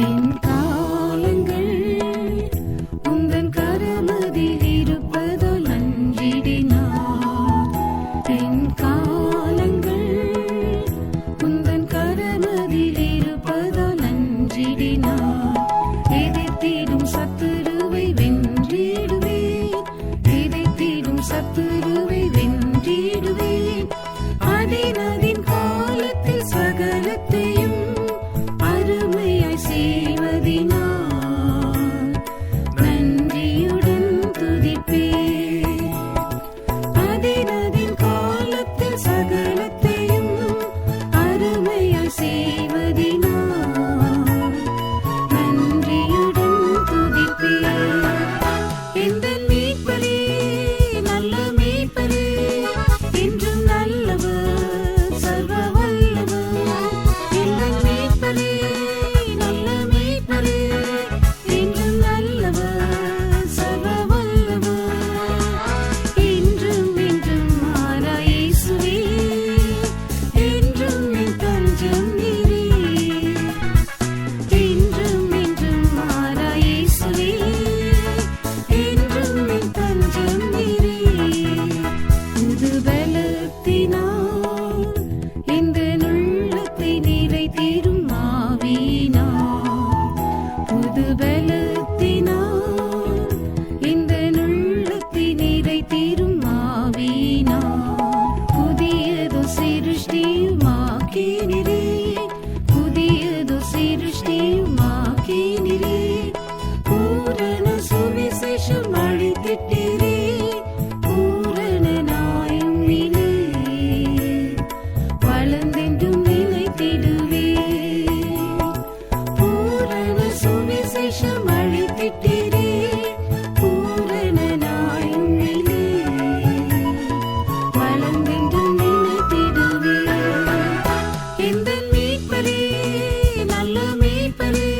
என் காலங்கள் உந்தன் கரமதில் இருப்பதால் நன்றிடினார். என் காலங்கள் உந்தன் கரமதில் இருப்பதால் நன்றிடினார். எதிர்த்திடும் சத்துருவை வென்றிடுவேன், எதிர்த்திடும் சத்துருவை வென்றிடுவேன். அதினதின் காலத்தில் சகலத்தையும் அருமையாய் செய்வதினால் நன்றியுடன் துதிப்பேன். அதினதின் காலத்தில் சகலத்தையும் அருமையாய் செய்வதினால் நன்றியுடன் துதிப்பேன். எந்தன் மீட்பரே, நல்ல மீட்பரே, என்றும் நல்லவர், சர்வ வல்லவர். எந்தன் மீட்பரே, நல்ல மீட்பரே, என்றும் நல்லவர், சர்வ வல்லவர். என்றும் என்றும் மாறா இயேசுவே, என்றும் என் தஞ்சம் நீரே. என்றும் என்றும் மாறா இயேசுவே, என்றும் என் தஞ்சம் நீரே. புது பலத்தினால் இந்த உள்ளத்தை நிறைத்திடும் ஆவியினால், புது பலத்தினால் இந்த உள்ளத்தை நிறைத்திடும் ஆவியினால் புதியதோ சிருஷ்டியுமாக்கினீரே, புதியதோ சிருஷ்டியுமாக்கினீரே. பூரண சுவிசேஷம் அளித்திட்டீரே, பூரணனாயும் நீரே. வளர்ந்தென்றும் நிலைத்திடுவே, பூரண சுவிசேஷம் அளித்திட்டீரே, பூரணனாயும் நீரே. வளர்ந்தென்றும் நிலைத்திடுவே. எந்தன் மீட்பரே, நல்ல மீட்பரே,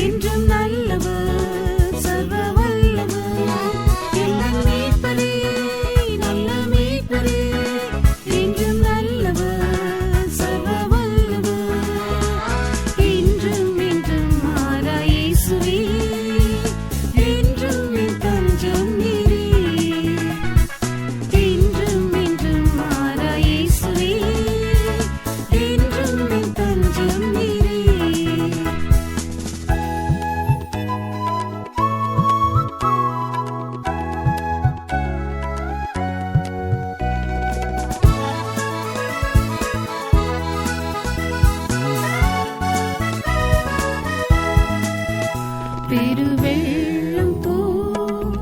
என்றும் நல்லவர், சர்வ வல்லவர். எந்தன் மீட்பரே, நல்ல மீட்பரே, என்றும் நல்லவர், சர்வ வல்லவர். என்றும் என்றும் மாறா இயேசுவே, என்றும் என் தஞ்சம் நீரே. என்றும் என்றும் மாறா இயேசுவே, என்றும் என் தஞ்சம் நீரே. பெருவெள்ளம் போல்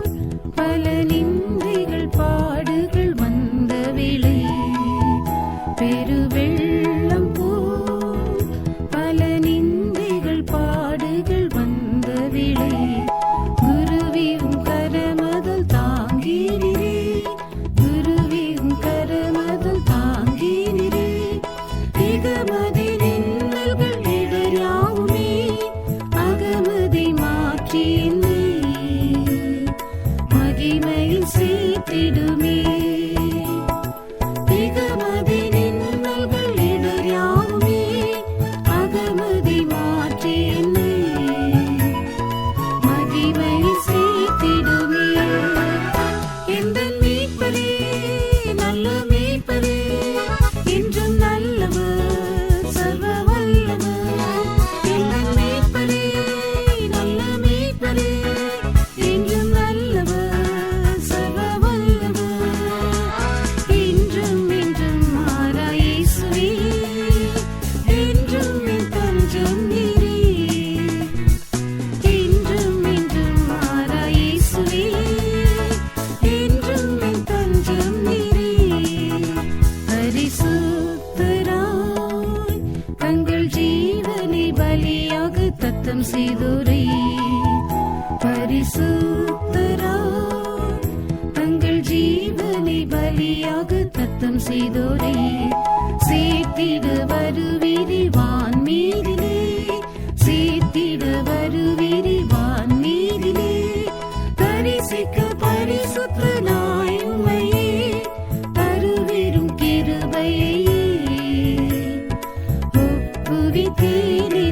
பல நிந்தைகள் பாடுகள் வந்த வேளை, பெருவெள்ளம் போல் பல நிந்தைகள் பாடுகள் வந்த வேளை, குருவியும் கரமதல் தாங்கினீரே, குருவியும் கரமதல் தாங்கினீரே. திகமதி நின்னல்கள் இடராவுமே, அகமதை மாற்றி என்னை மகிமையில் சேர்த்திடுமே. திகமதி நின்னல்கள் இடராவுமே, அகமதை மாற்றி என்னை மகிமையில் சேர்த்திடுமே. எந்தன் மீட்பரே, நல்ல மீட்பரே, என்றும் நல்லவர், சர்வ வல்லவர். எந்தன் மீட்பரே, நல்ல மீட்பரே, என்றும் நல்லவர், சர்வ வல்லவர். என்றும் என்றும் மாறா இயேசுவே, என்றும் என் தஞ்சம் நீரே. என்றும் என்றும் மாறா இயேசுவே, என்றும் என் தஞ்சம் நீரே. பரிசுத்தராய் தங்கள் ஜீவனை பலியாக தத்தம் செய்தோரை, பரிசுத்தராய் தங்கள் ஜீவனை பலியாக தத்தம் செய்தோரை, சேர்த்திட வருவீரி வான்மீதிலே, சேர்த்திட வருவீரி வான்மீதிலே. தரிசிக்க பரிசுத்தனாய் உம்மையே தருவிரும் கிருபையே ஒப்புவித்தேனே